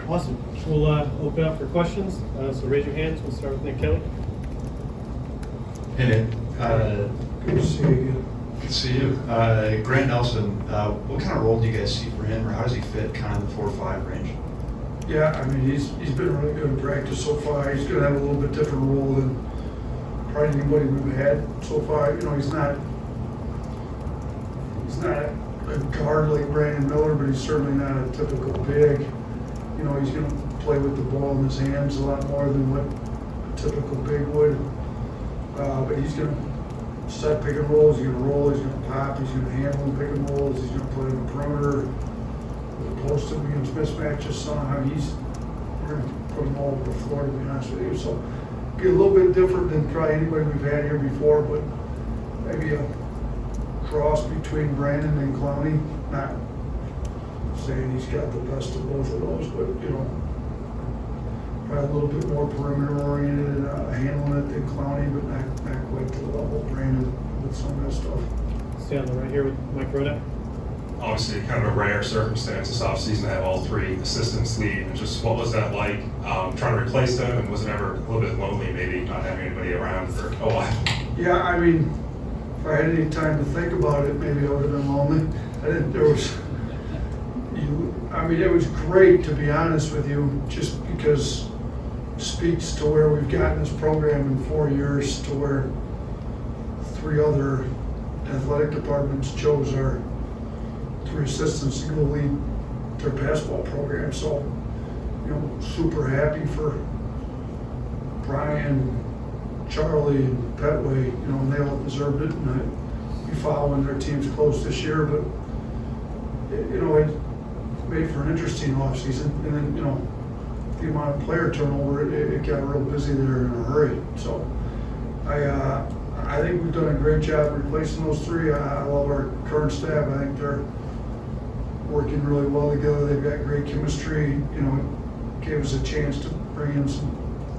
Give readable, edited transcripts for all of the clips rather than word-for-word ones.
Awesome. We'll open up for questions. So raise your hands. We'll start with Nick Kelly. Hey Nick, Good to see you again. good to see you. Grant Nelson, what kind of role do you guys see for him, or how does he fit kind of the 4-5 range? Yeah, I mean, he's been really good in practice so far. He's going to have a little bit different role than probably anybody we've had so far. You know, he's not a guard like Brandon Miller, but he's certainly not a typical big. You know, he's going to play with the ball in his hands a lot more than what a typical big would. But he's going to set pick and rolls, he's going to roll, he's going to pop, he's going to handle pick and rolls, he's going to play in the perimeter, post him against mismatches somehow. We're going to put him all over the floor, to be honest with you. So be a little bit different than probably anybody we've had here before, but maybe a cross between Brandon and Clowney. Not saying he's got the best of both of those, but you know, probably a little bit more perimeter oriented and handling it than Clowney, but not quite to the level of Brandon with some of that stuff. Stay on the right here with Mike Rodak. Obviously, kind of a rare circumstance this offseason to have all three assistants leave. And just what was that like trying to replace them? And was it ever a little bit lonely, maybe not having anybody around for a while? Yeah, I mean, if I had any time to think about it, maybe I would have been lonely. It was great, to be honest with you, just because it speaks to where we've gotten this program in 4 years, to where 3 other athletic departments chose our 3 assistants to go lead their basketball program. So, you know, super happy for Brian, Charlie, and Petway, you know, and they all deserved it. And I'll be following their teams close this year, but, you know, it made for an interesting offseason. And then, you know, the amount of player turnover, it got real busy there in a hurry. So I think we've done a great job replacing those 3. I love our current staff. I think they're working really well together. They've got great chemistry. You know, it gave us a chance to bring in some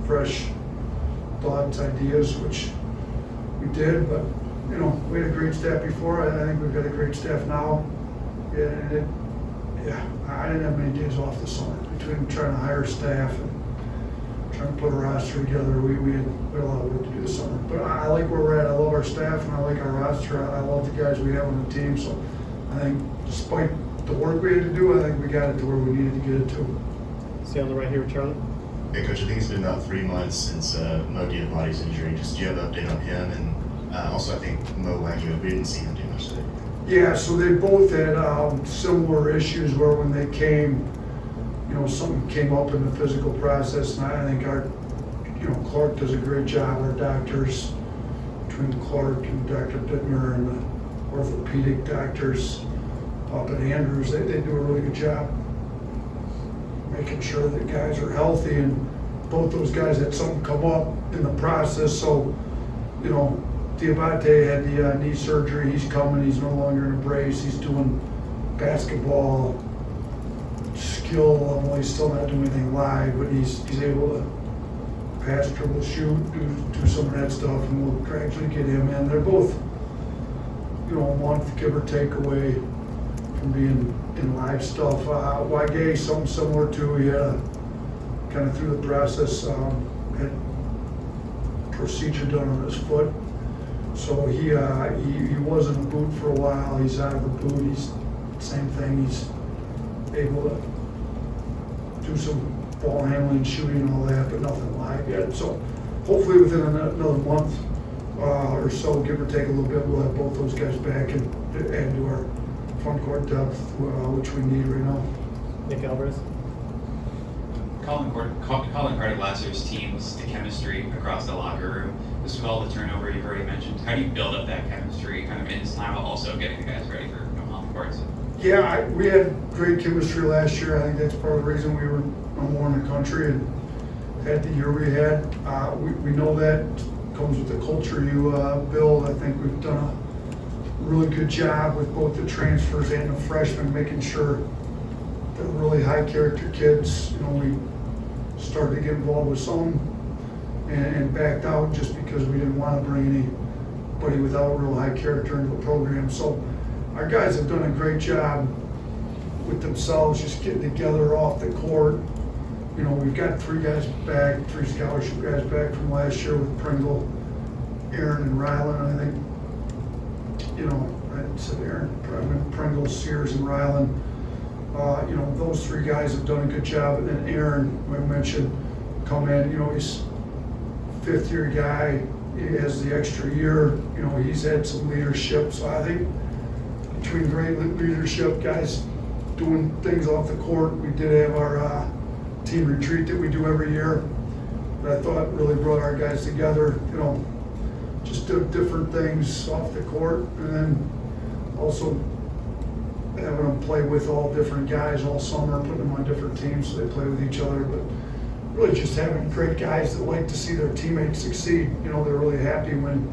fresh thoughts, ideas, which we did. But, you know, we had a great staff before. I think we've got a great staff now. I didn't have many days off this summer between trying to hire staff and trying to put a roster together. We had a lot of work to do this summer. But I like where we're at. I love our staff and I like our roster. I love the guys we have on the team. So I think despite the work we had to do, I think we got it to where we needed to get it to. Stay on the right here with Charlie. Hey, Coach, I think it's been about 3 months since Mo Diabate's injury. Just do you have an update on him? And also, I think Mo Wagyu, we didn't see him too much today. Yeah, so they both had similar issues where when they came, you know, something came up in the physical process, and I think Clark does a great job. Our doctors, between Clark and Dr. Bittner and the orthopedic doctors up at Andrews, they do a really good job making sure that guys are healthy, and both those guys had something come up in the process. So, you know, Diabate had the knee surgery. He's coming. He's no longer in a brace. He's doing basketball skill level. He's still not doing anything live, but he's able to pass, dribble, shoot, do some of that stuff, and we'll gradually get him in. They're both, you know, a month, give or take, away from being in live stuff. Wagyu, something similar to, he had kind of through the process, had procedure done on his foot. So he was in a boot for a while. He's out of the boot. He's same thing. He's able to do some ball handling, shooting, and all that, but nothing live yet. So hopefully within another month or so, give or take a little bit, we'll have both those guys back and add to our front court depth, which we need right now. Nick Alvarez. Calling part of last year's team was the chemistry across the locker room. Just with all the turnover you've already mentioned, how do you build up that chemistry kind of in this time while also getting the guys ready for off the courts? Yeah, we had great chemistry last year. I think that's part of the reason we were number 1 in the country and had the year we had. We know that comes with the culture you build. I think we've done a really good job with both the transfers and the freshmen, making sure they're really high character kids. You know, we started to get involved with some and backed out just because we didn't want to bring anybody without real high character into the program. So our guys have done a great job with themselves, just getting together off the court, we've got three scholarship guys back from last year with Pringle, Aaron, and Ryland. I think, I said Aaron, probably Pringle, Sears, and Ryland. Those three guys have done a good job. And then Aaron, I mentioned, come in. He's fifth-year guy. He has the extra year. He's had some leadership. So I think between great leadership, guys doing things off the court, we did have our team retreat that we do every year that I thought really brought our guys together. Just do different things off the court, and then also having them play with all different guys all summer, putting them on different teams so they play with each other. But really just having great guys that like to see their teammates succeed. They're really happy when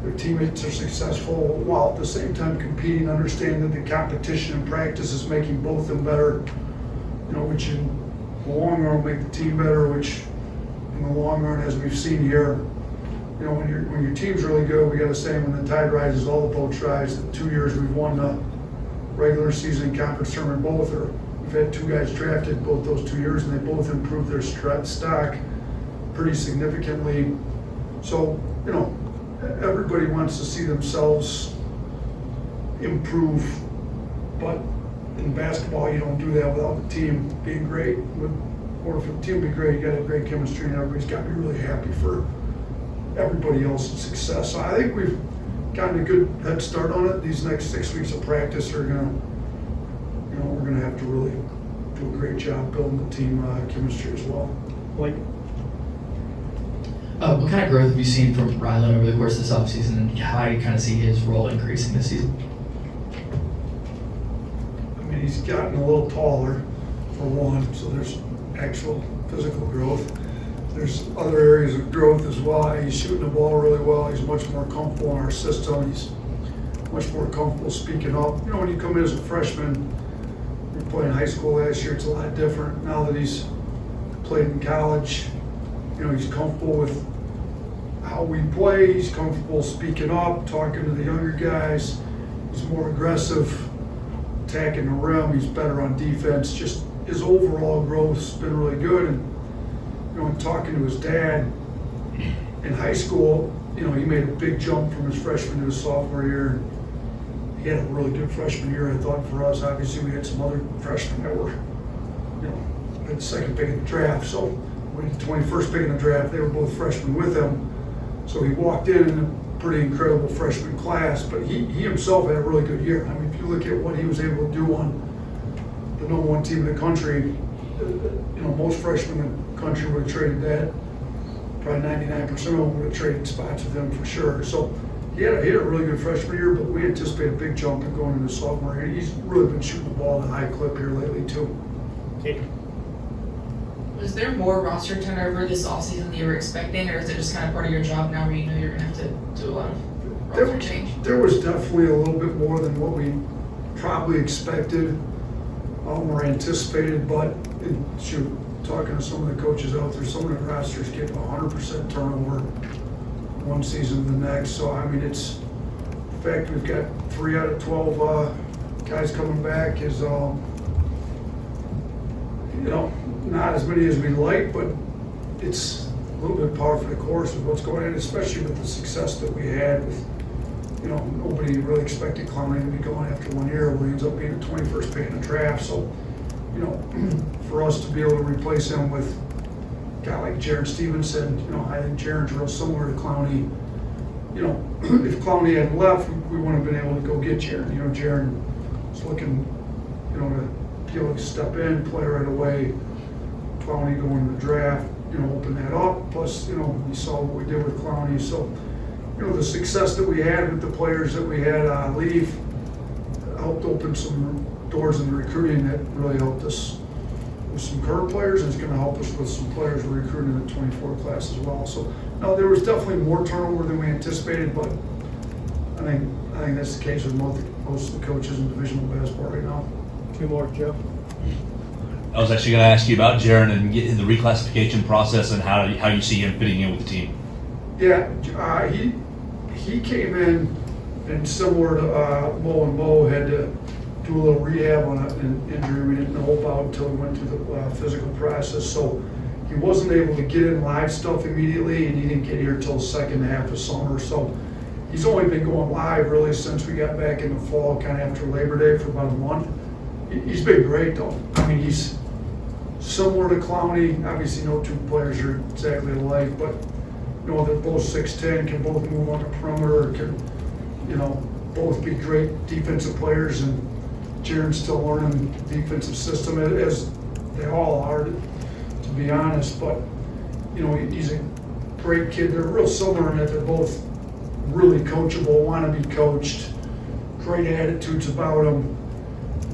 their teammates are successful, while at the same time competing, understanding that the competition and practice is making both of them better, which in the long run will make the team better, which in the long run, as we've seen here, when your team's really good, we got to say when the tide rises, all the boats rise. The 2 years we've won the regular season and conference tournament both, or we've had two guys drafted both those 2 years, and they both improved their stock pretty significantly. So, everybody wants to see themselves improve, but in basketball, you don't do that without the team being great. Or for the team to be great, you got to have great chemistry, and everybody's got to be really happy for everybody else's success. So I think we've gotten a good head start on it. These next 6 weeks of practice are we're gonna have to really do a great job building the team chemistry as well. Blake? What kind of growth have you seen from Ryland over the course of this offseason, and how do you kind of see his role increasing this season? I mean, he's gotten a little taller, for one, so there's actual physical growth. There's other areas of growth as well. He's shooting the ball really well. He's much more comfortable in our system. He's much more comfortable speaking up. When you come in as a freshman, you're playing high school last year, it's a lot different. Now that he's played in college, he's comfortable with how we play. He's comfortable speaking up, talking to the younger guys. He's more aggressive, attacking the rim. He's better on defense. Just his overall growth's been really good. And talking to his dad in high school, he made a big jump from his freshman to his sophomore year. He had a really good freshman year, I thought, for us. Obviously, we had some other freshmen that were, had the second pick in the draft. So we had the 21st pick in the draft. They were both freshmen with him. So he walked in a pretty incredible freshman class, but he himself had a really good year. I mean, if you look at what he was able to do on the number one team in the country, most freshmen in the country would have traded that. Probably 99% of them would have traded spots with him for sure. So he had a really good freshman year, but we anticipate a big jump in going into sophomore year. He's really been shooting the ball at a high clip here lately too. Kate? Was there more roster turnover this offseason than you were expecting, or is it just kind of part of your job now where you're going to have to do a lot of roster change? There was definitely a little bit more than what we probably expected or anticipated, but talking to some of the coaches out there, some of the rosters get 100% turnover one season to the next. So, I mean, it's the fact we've got 3 out of 12 guys coming back is, not as many as we'd like, but it's a little bit par for the course of what's going on, especially with the success that we had with, nobody really expected Clowney to be going after 1 year. Well, he ends up being the 21st pick in the draft. So, for us to be able to replace him with a guy like Jaron Stevenson, I think Jaron's real similar to Clowney. If Clowney hadn't left, we wouldn't have been able to go get Jaron. Jaron was looking, to be able to step in, play right away. Clowney going to the draft, open that up. Plus, you saw what we did with Clowney. So, the success that we had with the players that we had leave helped open some doors in the recruiting that really helped us with some current players, and it's going to help us with some players we're recruiting in the 24 class as well. So, no, there was definitely more turnover than we anticipated, but I think that's the case with most of the coaches in divisional basketball right now. 2 more, Joe. I was actually going to ask you about Jaron and get in the reclassification process and how you see him fitting in with the team. Yeah, he came in, and similar to Mo had to do do a little rehab on an injury we didn't know about until we went through the physical process. So he wasn't able to get in live stuff immediately, and he didn't get here till the second half of summer. So he's only been going live really since we got back in the fall, kind of after Labor Day, for about a month. He's been great though. I mean, he's similar to Clowney. Obviously, no two players are exactly alike, but you know, they're both 6'10", can both move on the perimeter, can, you know, both be great defensive players, and Jaren's still learning the defensive system, as they all are, to be honest. But, you know, he's a great kid. They're real similar in that they're both really coachable, want to be coached, great attitudes about them.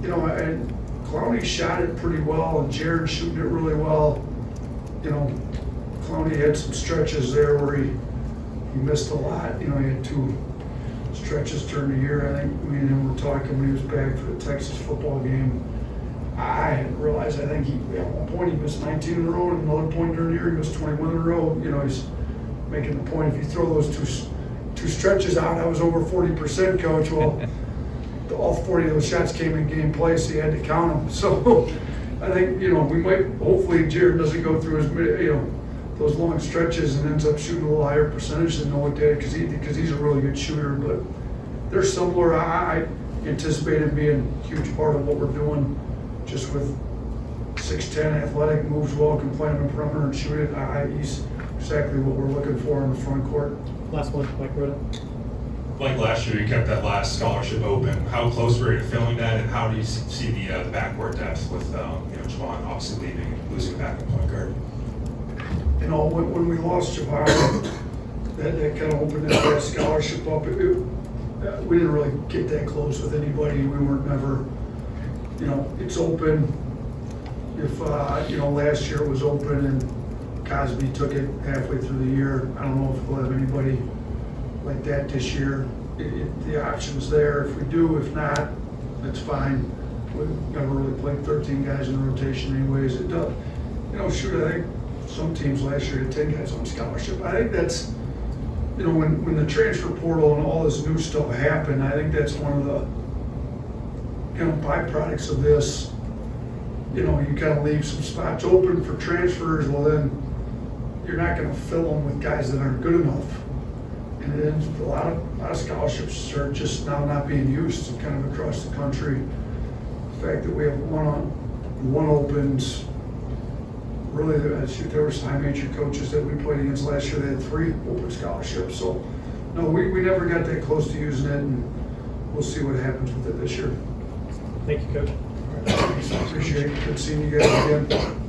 You know, and Clowney shot it pretty well, and Jaren's shooting it really well. You know, Clowney had some stretches there where he missed a lot. You know, he had 2 stretches during the year. I think me and him were talking when he was back for the Texas football game. I hadn't realized, I think he, at one point he missed 19 in a row, and another point during the year he missed 21 in a row. You know, he's making the point, if you throw those two stretches out, I was over 40%, coach. Well, all 40 of those shots came in game play, so you had to count them. So I think, you know, we might, hopefully Jaren doesn't go through his, you know, those long stretches and ends up shooting a little higher percentage than Noah did, because he's a really good shooter. But they're similar. I anticipate him being a huge part of what we're doing, just with 6'10", athletic, moves well, can play on the perimeter and shoot it. He's exactly what we're looking for in the front court. Last one, Mike Rhoda. Like last year, you kept that last scholarship open. How close were you to filling that, and how do you see the backcourt depth with you know, Javon obviously leaving and losing a backup point guard? You know, when we lost Javon, that kind of opened that scholarship up. We didn't really get that close with anybody. We weren't never, you know, it's open. If, you know, last year it was open and Cosby took it halfway through the year. I don't know if we'll have anybody like that this year. The option's there if we do. If not, it's fine. We've never really played 13 guys in the rotation anyways. It does, you know, shoot, I think some teams last year had 10 guys on scholarship. I think that's, you know, when the transfer portal and all this new stuff happened, I think that's one of the, you know, byproducts of this. You know, you kind of leave some spots open for transfers. Well, then you're not going to fill them with guys that aren't good enough. And then a lot of scholarships are just now not being used kind of across the country. The fact that we have one opens, really, there were some high major coaches that we played against last year that had 3 open scholarships. So, no, we never got that close to using it, and we'll see what happens with it this year. Thank you, Coach. Appreciate it. Good seeing you guys again.